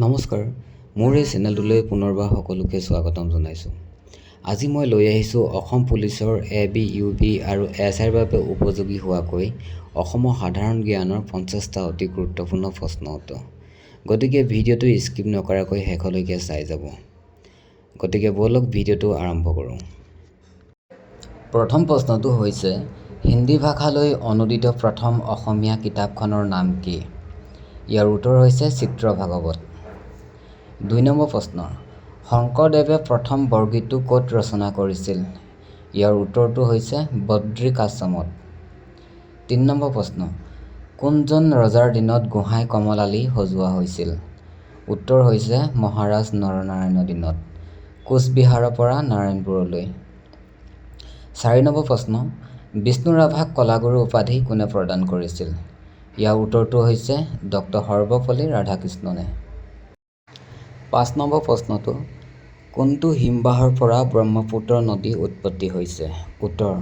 নমস্কাৰ, মোৰ এই চেনেলটোলৈ পুনৰবাৰ সকলোকে স্বাগতম জনাইছোঁ। আজি মই লৈ আহিছোঁ অসম পুলিচৰ ABUB আৰু SIৰ বাবে উপযোগী হোৱাকৈ অসমৰ সাধাৰণ জ্ঞানৰ 50টা অতি গুৰুত্বপূৰ্ণ প্ৰশ্ন উত্তৰ। গতিকে ভিডিঅ'টো স্কিপ নকৰাকৈ শেষলৈকে চাই যাব। গতিকে বলক ভিডিঅ'টো আৰম্ভ কৰোঁ। প্ৰথম প্ৰশ্নটো হৈছে হিন্দী ভাষালৈ অনুদিত প্ৰথম অসমীয়া কিতাপখনৰ নাম কি? ইয়াৰ উত্তৰ হৈছে চিত্ৰ ভাগৱত। 2 নম্বৰ প্ৰশ্ন, শংকৰদেৱে প্ৰথম বৰগীতটো ক'ত ৰচনা কৰিছিল? ইয়াৰ উত্তৰটো হৈছে বদ্ৰিকাশ্ৰমত। 3 নম্বৰ প্ৰশ্ন, কোনজন ৰজাৰ দিনত গোহাঁই কমলালী সজোৱা হৈছিল? উত্তৰ হৈছে মহাৰাজ নৰনাৰায়ণৰ দিনত, কোচবিহাৰৰ পৰা নাৰায়ণপুৰলৈ। 4 নম্বৰ প্ৰশ্ন, বিষ্ণু ৰাভাক কলাগুৰু উপাধি কোনে প্ৰদান কৰিছিল? ইয়াৰ উত্তৰটো হৈছে ড সৰ্বপল্লী ৰাধাকৃষ্ণনে। 5 নম্বৰ প্ৰশ্নটো, কোনটো হিমবাহৰ পৰা ব্ৰহ্মপুত্ৰ নদী উৎপত্তি হৈছে? উত্তৰ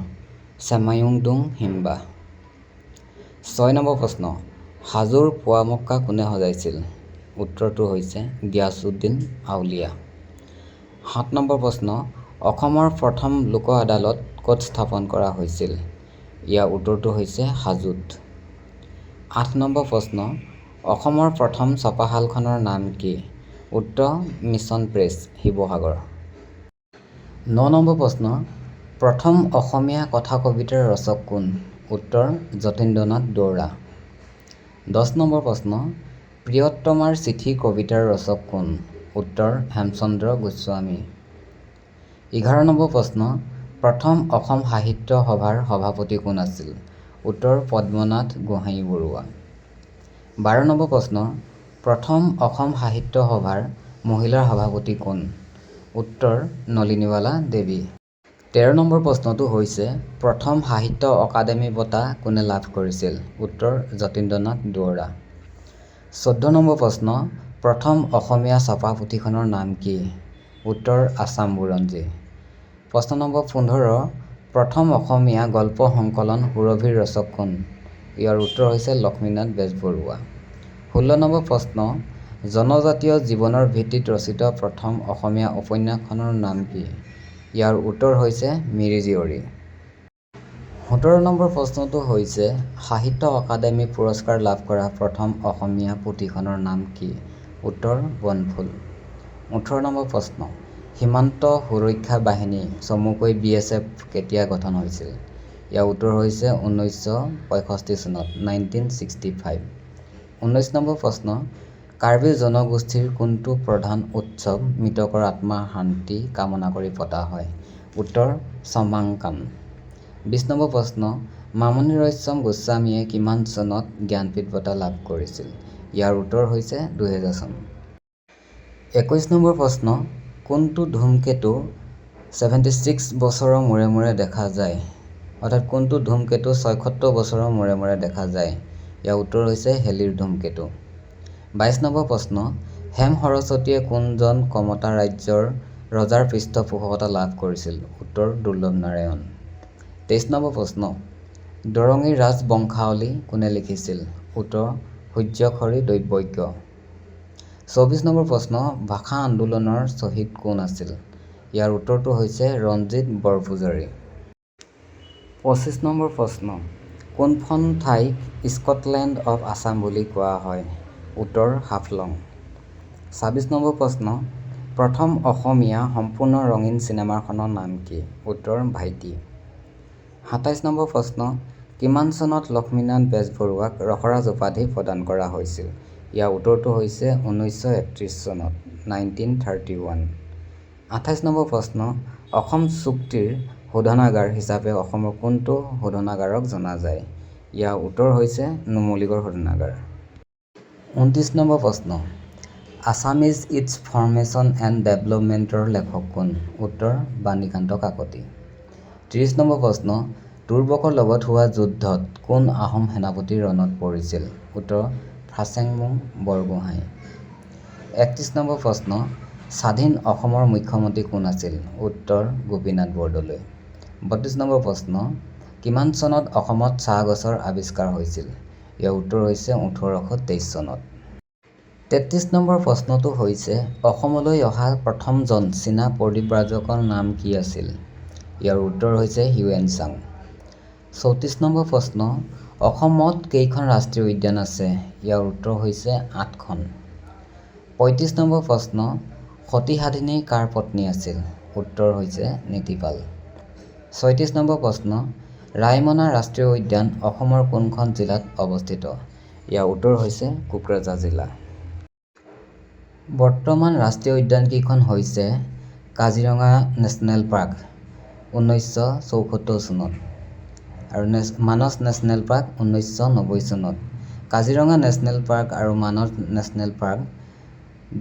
ছেমায়ুংডুং হিমবাহ। 6 নম্বৰ প্ৰশ্ন, হাজোৰ পোৱামক্কা কোনে সজাইছিল? উত্তৰটো হৈছে গিয়াছুদ্দিন আউলিয়া। 7 নম্বৰ প্ৰশ্ন, অসমৰ প্ৰথম লোক আদালত ক'ত স্থাপন কৰা হৈছিল? ইয়াৰ উত্তৰটো হৈছে হাজোত। 8 নম্বৰ প্ৰশ্ন, অসমৰ প্ৰথম ছপাশালখনৰ নাম কি? উত্তৰ মিছন প্ৰেছ, শিৱসাগৰ। 9 নম্বৰ প্ৰশ্ন, প্ৰথম অসমীয়া কথা কবিতাৰ ৰচক কোন? উত্তৰ যতীন্দ্ৰনাথ দুৱৰা। 10 নম্বৰ প্ৰশ্ন, প্ৰিয়তমাৰ চিঠি কবিতাৰ ৰচক কোন? উত্তৰ হেমচন্দ্ৰ গোস্বামী। 11 নম্বৰ প্ৰশ্ন, প্ৰথম অসম সাহিত্য সভাৰ সভাপতি কোন আছিল? উত্তৰ পদ্মনাথ গোহাঞিবৰুৱা। 12 নম্বৰ প্ৰশ্ন, প্ৰথম অসম সাহিত্য সভাৰ মহিলাৰ সভাপতি কোন? উত্তৰ নলিনীবালা দেৱী। 13 নম্বৰ প্ৰশ্নটো হৈছে প্ৰথম সাহিত্য অকাডেমি বঁটা কোনে লাভ কৰিছিল? উত্তৰ যতীন্দ্ৰনাথ দুৱৰা। 14 নম্বৰ প্ৰশ্ন, প্ৰথম অসমীয়া ছপা পুথিখনৰ নাম কি? উত্তৰ আছাম বুৰঞ্জী। প্ৰশ্ন নম্বৰ 15, প্ৰথম অসমীয়া গল্প সংকলন সুৰভিৰ ৰচক কোন? ইয়াৰ উত্তৰ হৈছে লক্ষ্মীনাথ বেজবৰুৱা। 16 নম্বৰ প্ৰশ্ন, জনজাতীয় জীৱনৰ ভিত্তিত ৰচিত প্ৰথম অসমীয়া উপন্যাসখনৰ নাম কি? ইয়াৰ উত্তৰ হৈছে মিৰি জীয়ৰী। 17 নম্বৰ প্ৰশ্নটো হৈছে সাহিত্য অকাডেমি পুৰস্কাৰ লাভ কৰা প্ৰথম অসমীয়া পুথিখনৰ নাম কি? উত্তৰ বনফুল। 18 নম্বৰ প্ৰশ্ন, সীমান্ত সুৰক্ষা বাহিনী চমুকৈ BSF কেতিয়া গঠন হৈছিল? ইয়াৰ উত্তৰ হৈছে 1965 চনত, 1965। 19 নম্বৰ প্ৰশ্ন, কাৰ্বি জনগোষ্ঠীৰ কোনটো প্ৰধান উৎসৱ মৃতকৰ আত্মাৰ শান্তি কামনা কৰি পতা হয়? উত্তৰ চমাংকান। 20 নম্বৰ প্ৰশ্ন, মামণি ৰয়ছম গোস্বামীয়ে কিমান চনত জ্ঞানপীঠ বঁটা লাভ কৰিছিল? ইয়াৰ উত্তৰ হৈছে 2000 চন। 21 নম্বৰ প্ৰশ্ন, কোনটো ধূমকেতু 76 বছৰৰ মূৰে মূৰে দেখা যায়? অৰ্থাৎ কোনটো ধূমকেতু 76 বছৰৰ মূৰে মূৰে দেখা যায়? ইয়াৰ উত্তৰ হৈছে হেলিৰ ধূমকেতু। 22 নম্বৰ প্ৰশ্ন, হেম সৰস্বতীয়ে কোনজন কমতা ৰাজ্যৰ ৰজাৰ পৃষ্ঠপোষকতা লাভ কৰিছিল? উত্তৰ দুৰ্লভ নাৰায়ণ। 23 নম্বৰ প্ৰশ্ন, দৰঙী ৰাজবংশাৱলী কোনে লিখিছিল? উত্তৰ সূৰ্যখৰি দৈৱজ্ঞ। 24 নম্বৰ প্ৰশ্ন, ভাষা আন্দোলনৰ শ্বহীদ কোন আছিল? ইয়াৰ উত্তৰটো হৈছে ৰঞ্জিত বৰপূজাৰী। 25 নম্বৰ প্ৰশ্ন, কোনখন ঠাইক স্কটলেণ্ড অৱ আছাম বুলি কোৱা হয়? উত্তৰ হাফলং। 26 নম্বৰ প্ৰশ্ন, প্ৰথম অসমীয়া সম্পূৰ্ণ ৰঙীন চিনেমাখনৰ নাম কি? উত্তৰ ভাইটি। 27 নম্বৰ প্ৰশ্ন, কিমান চনত লক্ষ্মীনাথ বেজবৰুৱাক ৰসৰাজ উপাধি প্ৰদান কৰা হৈছিল? ইয়াৰ উত্তৰটো হৈছে 1931 চনত, 1931। 28 নম্বৰ প্ৰশ্ন, অসম চুক্তিৰ শোধনাগাৰ হিচাপে অসমৰ কোনটো শোধনাগাৰক জনা যায়? ইয়াৰ উত্তৰ হৈছে নুমলীগড় শোধনাগাৰ। 29 নম্বৰ প্ৰশ্ন, আছামিজ ইটছ ফৰ্মেশ্যন এণ্ড ডেভেলপমেণ্টৰ লেখক কোন? উত্তৰ বাণীকান্ত কাকতি। 30 নম্বৰ প্ৰশ্ন, তুৰ্বকৰ লগত হোৱা যুদ্ধত কোন আহোম সেনাপতি ৰণত পৰিছিল? উত্তৰ ফাচেংমুং বৰগোহাঁই। 31 নম্বৰ প্ৰশ্ন, স্বাধীন অসমৰ মুখ্যমন্ত্ৰী কোন আছিল? উত্তৰ গোপীনাথ বৰদলৈ। 32 নম্বৰ প্ৰশ্ন, কিমান চনত অসমত চাহ গছৰ আৱিষ্কাৰ হৈছিল? ইয়াৰ উত্তৰ হৈছে 1823 চনত। 33 নম্বৰ প্ৰশ্নটো হৈছে অসমলৈ অহা প্ৰথমজন চীনা পৰিব্ৰাজকৰ নাম কি আছিল? ইয়াৰ উত্তৰ হৈছে হিউয়েন চাং। 34 নম্বৰ প্ৰশ্ন অসমত কেইখন ৰাষ্ট্ৰীয় উদ্যান আছে? ইয়াৰ উত্তৰ হৈছে 8খন। 35 নম্বৰ প্ৰশ্ন সতী সাধিনী কাৰ পত্নী আছিল? উত্তৰ হৈছে নীতিপাল। 36 নম্বৰ প্ৰশ্ন ৰায়মনা ৰাষ্ট্ৰীয় উদ্যান অসমৰ কোনখন জিলাত অৱস্থিত? ইয়াৰ উত্তৰ হৈছে কোকৰাঝাৰ জিলা। বৰ্তমান ৰাষ্ট্ৰীয় উদ্যান কেইখন হৈছে কাজিৰঙা নেশ্যনেল পাৰ্ক 1974 চনত আৰু মানস নেশ্যনেল পাৰ্ক 1990 চনত। কাজিৰঙা নেশ্যনেল পাৰ্ক আৰু মানস নেশ্যনেল পাৰ্ক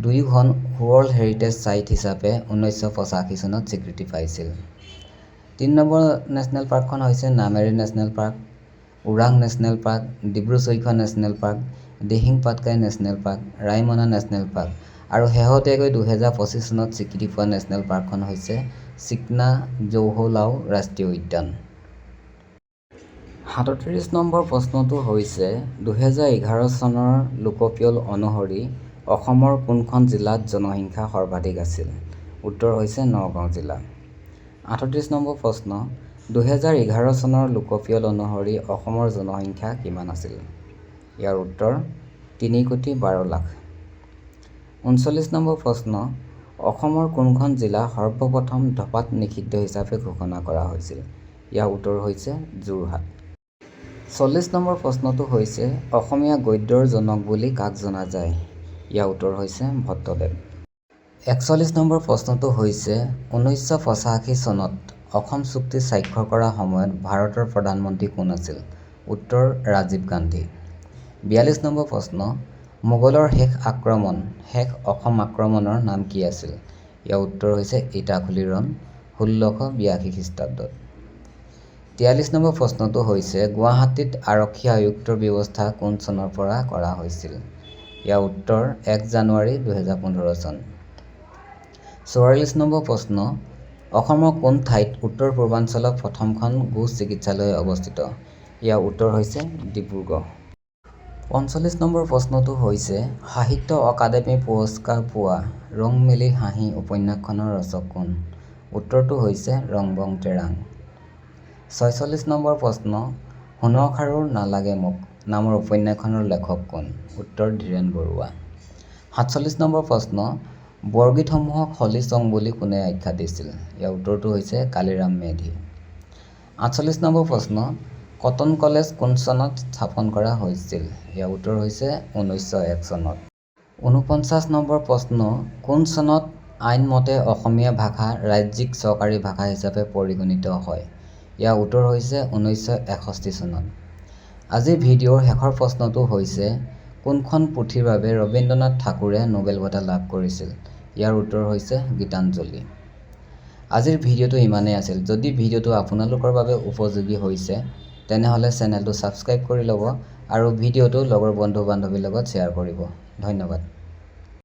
দুয়োখন ৱৰ্ল্ড হেৰিটেজ ছাইট হিচাপে 1985 চনত স্বীকৃতি পাইছিল। 3 নম্বৰ নেশ্যনেল পাৰ্কখন হৈছে Nameri national park, Orang national park, Dibru-Saikhowa national park, Dihing Patkai national park, Raimona national park আৰু শেহতীয়াকৈ 2025 চনত স্বীকৃতি পোৱা নেশ্যনেল পাৰ্কখন হৈছে চিকনা জৌহোলাও ৰাষ্ট্ৰীয় উদ্যান। 37 নম্বৰ প্ৰশ্নটো হৈছে 2011 চনৰ লোকপিয়ল অনুসৰি অসমৰ কোনখন জিলাত জনসংখ্যা সৰ্বাধিক আছিল? উত্তৰ হৈছে নগাঁও জিলা। 38 নম্বৰ প্ৰশ্ন 2011 চনৰ লোকপিয়ল অনুসৰি অসমৰ জনসংখ্যা কিমান আছিল? ইয়াৰ উত্তৰ 3,12,00,000। 39 নম্বৰ প্ৰশ্ন অসমৰ কোনখন জিলা সৰ্বপ্ৰথম ধঁপাত নিষিদ্ধ হিচাপে ঘোষণা কৰা হৈছিল? ইয়াৰ উত্তৰ হৈছে যোৰহাট। 40 নম্বৰ প্ৰশ্নটো হৈছে অসমীয়া গদ্যৰ জনক বুলি কাক জনা যায়? ইয়াৰ উত্তৰ হৈছে ভট্টদেৱ। 41 নম্বৰ প্ৰশ্নটো হৈছে 1985 চনত অসম চুক্তি স্বাক্ষৰ কৰাৰ সময়ত ভাৰতৰ প্ৰধানমন্ত্ৰী কোন আছিল? উত্তৰ ৰাজীৱ গান্ধী। 42 নম্বৰ প্ৰশ্ন মোগলৰ শেষ অসম আক্ৰমণৰ নাম কি আছিল? ইয়াৰ উত্তৰ হৈছে ইটাখুলি ৰণ 1682 খ্ৰীষ্টাব্দত। 43 নম্বৰ প্ৰশ্নটো হৈছে গুৱাহাটীত আৰক্ষী আয়ুক্তৰ ব্যৱস্থা কোন চনৰ পৰা কৰা হৈছিল? ইয়াৰ উত্তৰ 1 জানুৱাৰী 2015 চন। 44 নম্বৰ প্ৰশ্ন অসমৰ কোন ঠাইত উত্তৰ পূৰ্বাঞ্চলত প্ৰথমখন গো চিকিৎসালয় অৱস্থিত? ইয়াৰ উত্তৰ হৈছে ডিব্ৰুগড়। 45 নম্বৰ প্ৰশ্নটো হৈছে সাহিত্য অকাডেমি পুৰস্কাৰ পোৱা ৰং মেলি হাঁহি উপন্যাসখনৰ ৰচক কোন? উত্তৰটো হৈছে ৰংবং তেৰাং। 46 নম্বৰ প্ৰশ্ন সোণৰ খাৰু নালাগে মোক নামৰ উপন্যাসখনৰ লেখক কোন? উত্তৰ ধীৰেন বৰুৱা। 47 নম্বৰ প্ৰশ্ন বৰগীতসমূহক হলি চং বুলি কোনে আখ্যা দিছিল? ইয়াৰ উত্তৰটো হৈছে কালিৰাম মেধি। 48 নম্বৰ প্ৰশ্ন কটন কলেজ কোন চনত স্থাপন কৰা হৈছিল? ইয়াৰ উত্তৰ হৈছে 1901 চনত। 49 নম্বৰ প্ৰশ্ন কোন চনত আইন মতে অসমীয়া ভাষা ৰাজ্যিক চৰকাৰী ভাষা হিচাপে পৰিগণিত হয়? ইয়াৰ উত্তৰ হৈছে 1961 চনত। আজিৰ ভিডিঅ'ৰ শেষৰ প্ৰশ্নটো হৈছে কোনখন পুথিৰ বাবে ৰবীন্দ্ৰনাথ ঠাকুৰে নোবেল বঁটা লাভ কৰিছিল? ইয়াৰ উত্তৰ হৈছে গীতাঞ্জলি। আজিৰ ভিডিঅ'টো ইমানেই আছিল। যদি ভিডিঅ'টো আপোনালোকৰ বাবে উপযোগী হৈছে তেনেহ'লে চেনেলটো ছাবস্ক্ৰাইব কৰি ল'ব আৰু ভিডিঅ'টো লগৰ বন্ধু-বান্ধৱীৰ লগত শ্বেয়াৰ কৰিব। ধন্যবাদ।